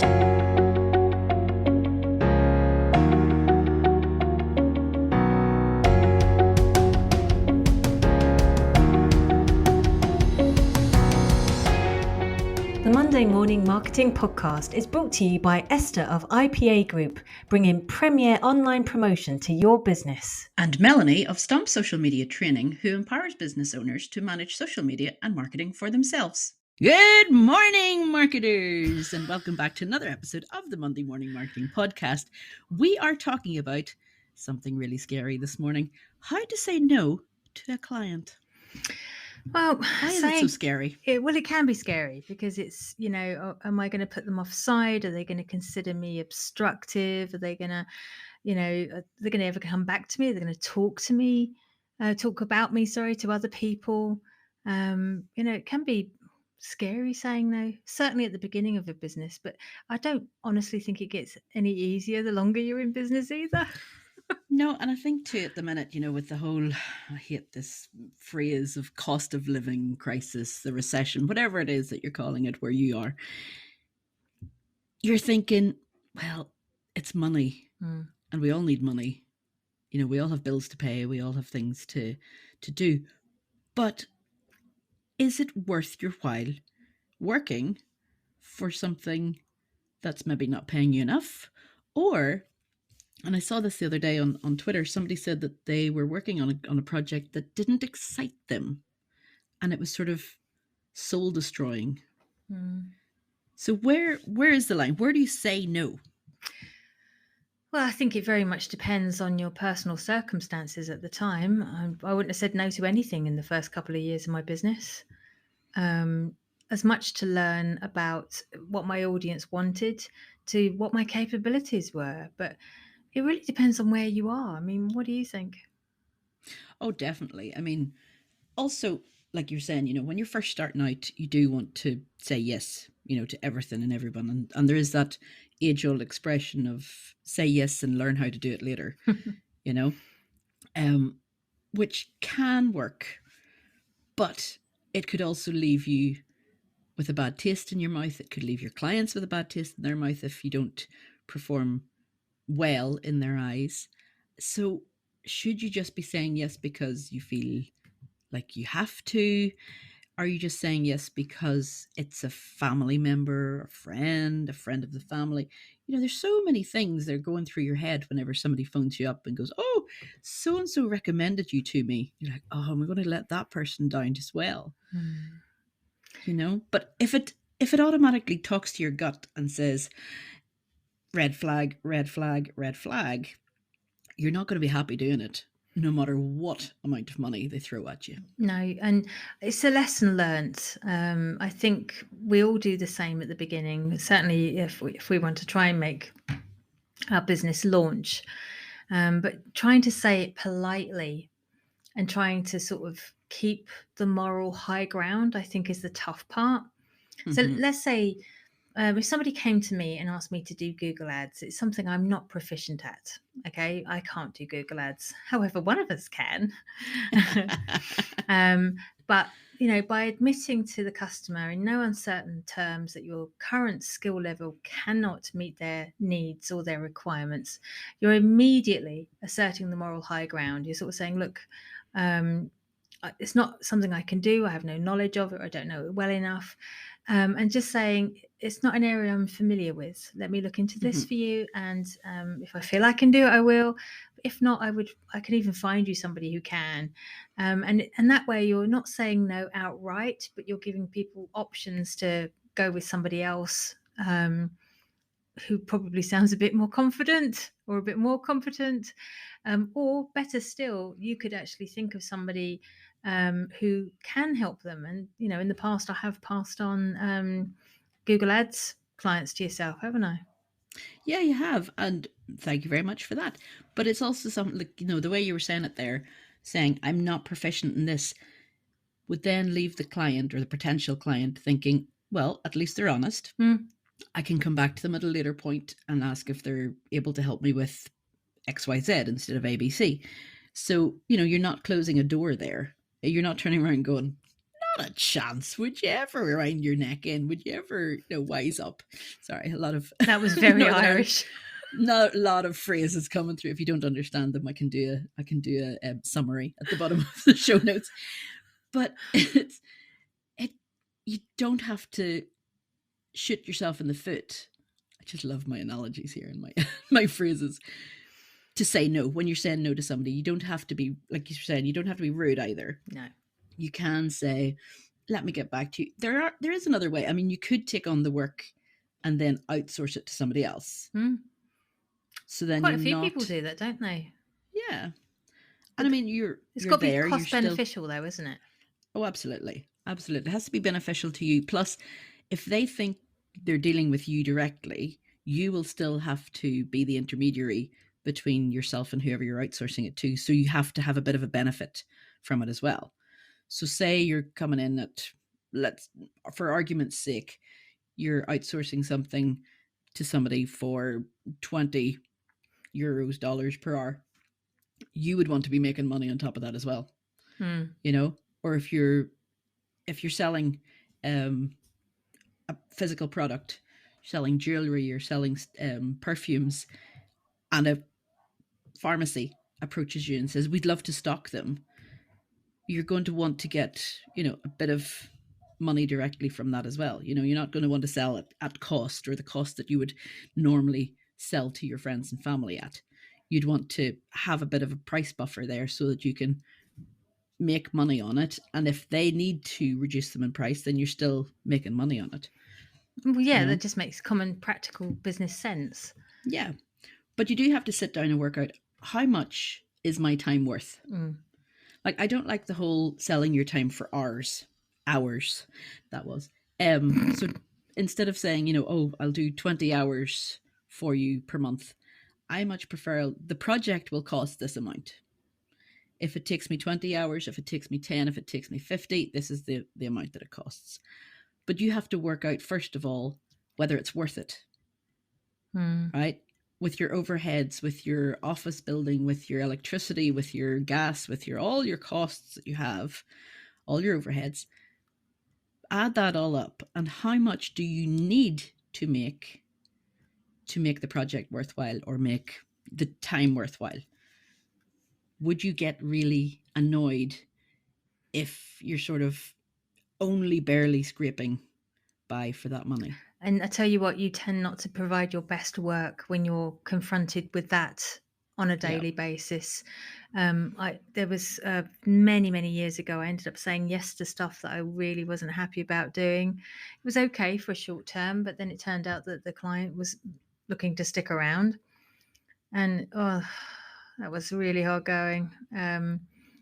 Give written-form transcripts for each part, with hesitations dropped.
The Monday Morning Marketing Podcast is brought to you by Esther of IPA Group, bringing premier online promotion to your business. And Melanie of Stomp Social Media Training, who empowers business owners to manage social media and marketing for themselves. Good morning, marketers, and welcome back to another episode of the Monday Morning Marketing Podcast. We are talking about something really scary this morning: how to say no to a client. Well, why is it so scary? It can be scary because it's, am I going to put them offside? Are they going to consider me obstructive? Are they going to, are they going to ever come back to me? Are they going to talk about me, to other people? It can be scary saying no, certainly at the beginning of a business, but I don't honestly think it gets any easier the longer you're in business either. No, and I think too at the minute, with the whole, I hate this phrase of cost of living crisis, the recession, whatever it is that you're calling it where you are, you're thinking, well, it's money and we all need money. We all have bills to pay. We all have things to do. But is it worth your while working for something that's maybe not paying you enough? Or, and I saw this the other day on Twitter, somebody said that they were working on a project that didn't excite them. And it was sort of soul destroying. So where is the line? Where do you say no? Well, I think it very much depends on your personal circumstances at the time. I wouldn't have said no to anything in the first couple of years of my business. As much to learn about what my audience wanted to what my capabilities were. But it really depends on where you are. I mean, what do you think? Oh, definitely. I mean, also, like you're saying, when you're first starting out, you do want to say yes, to everything and everyone. And there is that age-old expression of say yes and learn how to do it later, which can work, but it could also leave you with a bad taste in your mouth. It could leave your clients with a bad taste in their mouth if you don't perform well in their eyes. So should you just be saying yes because you feel like you have to? Are you just saying yes because it's a family member, a friend of the family? There's so many things that are going through your head whenever somebody phones you up and goes, oh, so-and-so recommended you to me. You're like, oh, am I going to let that person down as well? But if it automatically talks to your gut and says, red flag, red flag, red flag, you're not going to be happy doing it, no matter what amount of money they throw at you. No, and it's a lesson learnt. I think we all do the same at the beginning, certainly if we want to try and make our business launch. But trying to say it politely and trying to sort of keep the moral high ground, I think, is the tough part. So let's say if somebody came to me and asked me to do Google Ads, it's something I'm not proficient at. Okay, I can't do Google Ads. However, one of us can. But by admitting to the customer in no uncertain terms that your current skill level cannot meet their needs or their requirements, you're immediately asserting the moral high ground. You're sort of saying, look, it's not something I can do. I have no knowledge of it. I don't know it well enough. And just saying, it's not an area I'm familiar with. Let me look into this for you. And if I feel I can do it, I will. If not, I could even find you somebody who can. And that way you're not saying no outright, but you're giving people options to go with somebody else who probably sounds a bit more confident or a bit more competent. Or better still, you could actually think of somebody who can help them. And, in the past, I have passed on Google Ads clients to yourself, haven't I? Yeah, you have. And thank you very much for that. But it's also something like, the way you were saying it there, saying I'm not proficient in this, would then leave the client or the potential client thinking, well, at least they're honest. I can come back to them at a later point and ask if they're able to help me with XYZ instead of ABC. So, you're not closing a door there. You're not turning around going, not a chance. Would you ever wind your neck in? Would you ever, wise up? Sorry, a lot of That was very Northern Irish, Irish. not a lot of phrases coming through. If you don't understand them, I can do a summary at the bottom of the show notes. But it you don't have to shoot yourself in the foot. I just love my analogies here and my my phrases to say no when you're saying no to somebody. You don't have to be, like you're saying, you don't have to be rude either. No. You can say, let me get back to you. There is another way. I mean, you could take on the work and then outsource it to somebody else. Hmm. So then Quite you're a few people not. do that, don't they? Yeah. And But I mean, you're it's you're got to be there, you're cost still. beneficial, though, isn't it? Oh, absolutely. Absolutely. It has to be beneficial to you. Plus, if they think they're dealing with you directly, you will still have to be the intermediary between yourself and whoever you're outsourcing it to. So you have to have a bit of a benefit from it as well. So say you're coming in at, let's, for argument's sake, you're outsourcing something to somebody for 20 euros, dollars per hour. You would want to be making money on top of that as well, Hmm. or if you're selling a physical product, selling jewelry or selling perfumes, and a pharmacy approaches you and says, we'd love to stock them, you're going to want to get, a bit of money directly from that as well. You're not going to want to sell it at cost, or the cost that you would normally sell to your friends and family at. You'd want to have a bit of a price buffer there so that you can make money on it. And if they need to reduce them in price, then you're still making money on it, Well, you yeah, that know? just makes common practical business sense. Yeah. But you do have to sit down and work out, how much is my time worth? Mm. Like, I don't like the whole selling your time for hours, that was. So instead of saying, oh, I'll do 20 hours for you per month, I much prefer the project will cost this amount. If it takes me 20 hours, if it takes me 10, if it takes me 50, this is the amount that it costs. But you have to work out, first of all, whether it's worth it, Mm. right? With your overheads, with your office building, with your electricity, with your gas, with your all your costs that you have, all your overheads, add that all up, and how much do you need to make the project worthwhile, or make the time worthwhile? Would you get really annoyed if you're sort of only barely scraping by for that money? And I tell you what, you tend not to provide your best work when you're confronted with that on a Yeah. daily basis. There was many, many years ago, I ended up saying yes to stuff that I really wasn't happy about doing. It was okay for a short term, but then it turned out that the client was looking to stick around. And that was really hard going. Yeah.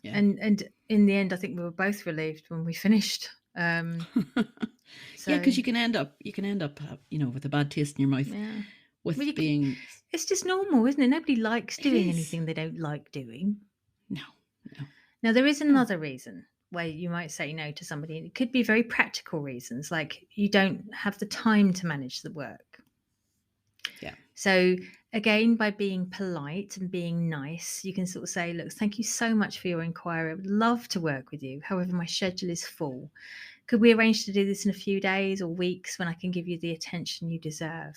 And in the end, I think we were both relieved when we finished. Yeah, because So you can end up with a bad taste in your mouth, yeah. Well, with being. it's just normal, isn't it? Nobody likes It doing is. anything they don't like doing. No, no, Now, there is no. another reason why you might say no to somebody. It could be very practical reasons, like you don't have the time to manage the work. Yeah. So, again, by being polite and being nice, you can sort of say, look, thank you so much for your inquiry. I would love to work with you. However, my schedule is full. Could we arrange to do this in a few days or weeks when I can give you the attention you deserve?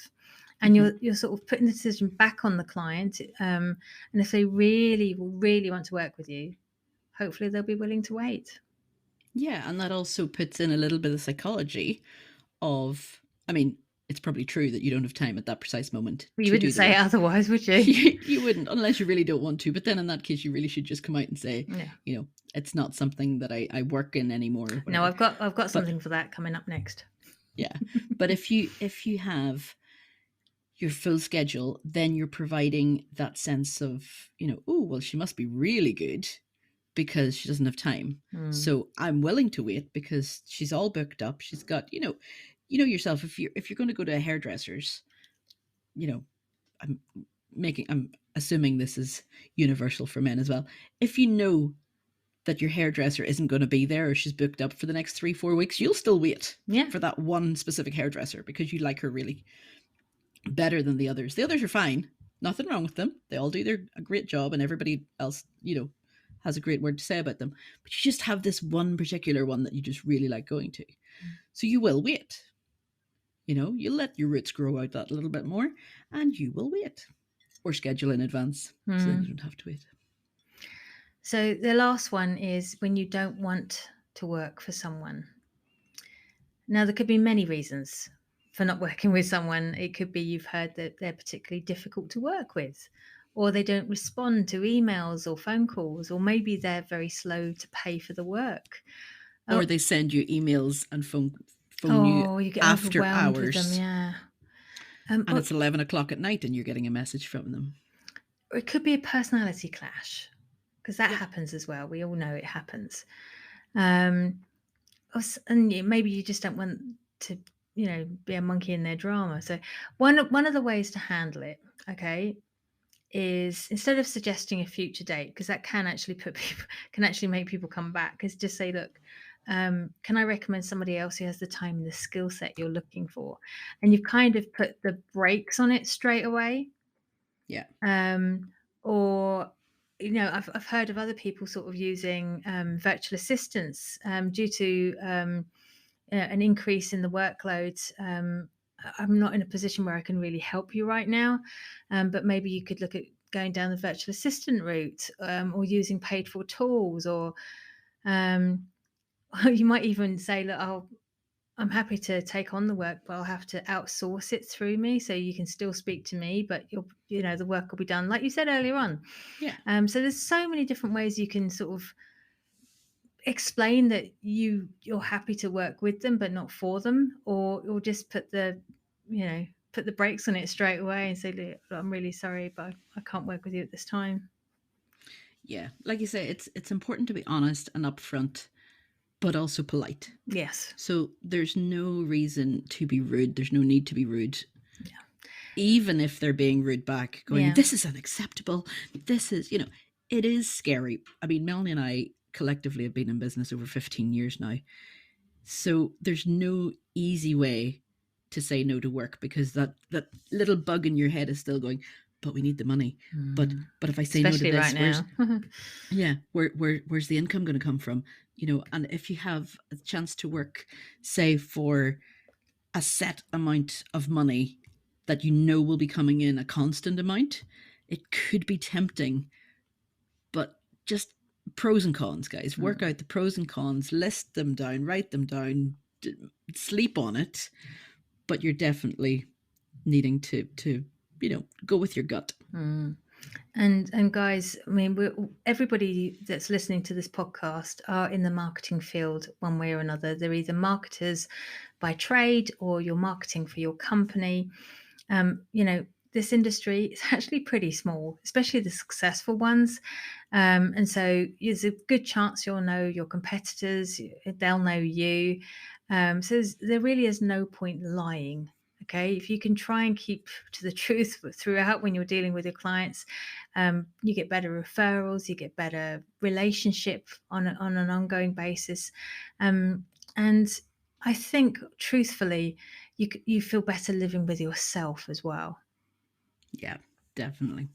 And Hmm. you're sort of putting the decision back on the client. And if they really, really want to work with you, hopefully they'll be willing to wait. Yeah, and that also puts in a little bit of psychology of. I mean, it's probably true that you don't have time at that precise moment You to do wouldn't the say it work. otherwise, would you? You wouldn't, unless you really don't want to. But then in that case, you really should just come out and say, Yeah. it's not something that I work in anymore, or No, whatever. I've got But something for that coming up next. yeah, but if you have your full schedule, then you're providing that sense of, oh, well, she must be really good because she doesn't have time. Mm. So I'm willing to wait because she's all booked up. She's got, yourself. If you're going to go to a hairdresser's, you know, I'm I'm assuming this is universal for men as well. If you know that your hairdresser isn't going to be there, or she's booked up for the next 3-4 weeks, you'll still wait Yeah. for that one specific hairdresser because you like her really better than the others. The others are fine. Nothing wrong with them. They all do a great job, and everybody else, has a great word to say about them, but you just have this one particular one that you just really like going to. So you will wait. You let your roots grow out that little bit more, and you will wait or schedule in advance so then you don't have to wait. So the last one is when you don't want to work for someone. Now, there could be many reasons for not working with someone. It could be you've heard that they're particularly difficult to work with, or they don't respond to emails or phone calls, or maybe they're very slow to pay for the work. Or Oh, they send you emails and phone you oh, you get after overwhelmed with them, hours, yeah. and Or it's 11 o'clock at night and you're getting a message from them. it could be a personality clash, because that Yep. happens as well. We all know it happens. Um, and maybe you just don't want to, be a monkey in their drama. So one of the ways to handle it, okay, is instead of suggesting a future date, because that can actually make people come back, is just say, look, can I recommend somebody else who has the time and the skill set you're looking for? And you've kind of put the brakes on it straight away. Yeah. Or I've heard of other people sort of using virtual assistants due to an increase in the workload. I'm not in a position where I can really help you right now, but maybe you could look at going down the virtual assistant route, or using paid for tools, or um, you might even say, look, I'm happy to take on the work, but I'll have to outsource it through me, so you can still speak to me, but the work will be done like you said earlier on. Yeah. So there's so many different ways you can sort of explain that you're happy to work with them, but not for them, or just put the brakes on it straight away and say, look, I'm really sorry, but I can't work with you at this time. Yeah. Like you say, it's important to be honest and upfront, but also polite. Yes. So there's no reason to be rude. There's no need to be rude. Yeah. Even if they're being rude back, going, Yeah. this is unacceptable. This is, it is scary. I mean, Melanie and I collectively have been in business over 15 years now. So there's no easy way to say no to work, because that little bug in your head is still going, but we need the money. But if I say no to Especially right this, now. where's the income going to come from? And if you have a chance to work, say, for a set amount of money that will be coming in a constant amount, it could be tempting. But just pros and cons, guys. Work out the pros and cons, list them down, write them down, sleep on it. But you're definitely needing to go with your gut. And guys, I mean, everybody that's listening to this podcast are in the marketing field one way or another. They're either marketers by trade, or you're marketing for your company. This industry is actually pretty small, especially the successful ones. And so there's a good chance you'll know your competitors, they'll know you. So there really is no point lying. Okay, if you can try and keep to the truth throughout when you're dealing with your clients, you get better referrals, you get better relationship on an ongoing basis, and I think, truthfully, you feel better living with yourself as well. Yeah, definitely.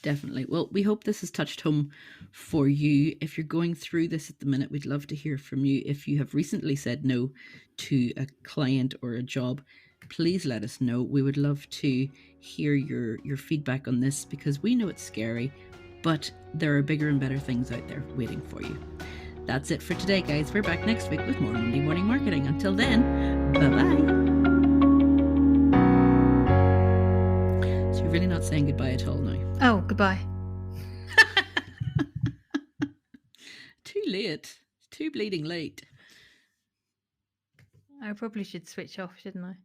Definitely. Well, we hope this has touched home for you. If you're going through this at the minute, we'd love to hear from you. If you have recently said no to a client or a job, please let us know. We would love to hear your feedback on this, because we know it's scary, but there are bigger and better things out there waiting for you. That's it for today, guys. We're back next week with more Monday Morning Marketing. Until then, bye-bye. So you're really not saying goodbye at all now? Oh, goodbye. Too late. Too bleeding late. I probably should switch off, shouldn't I?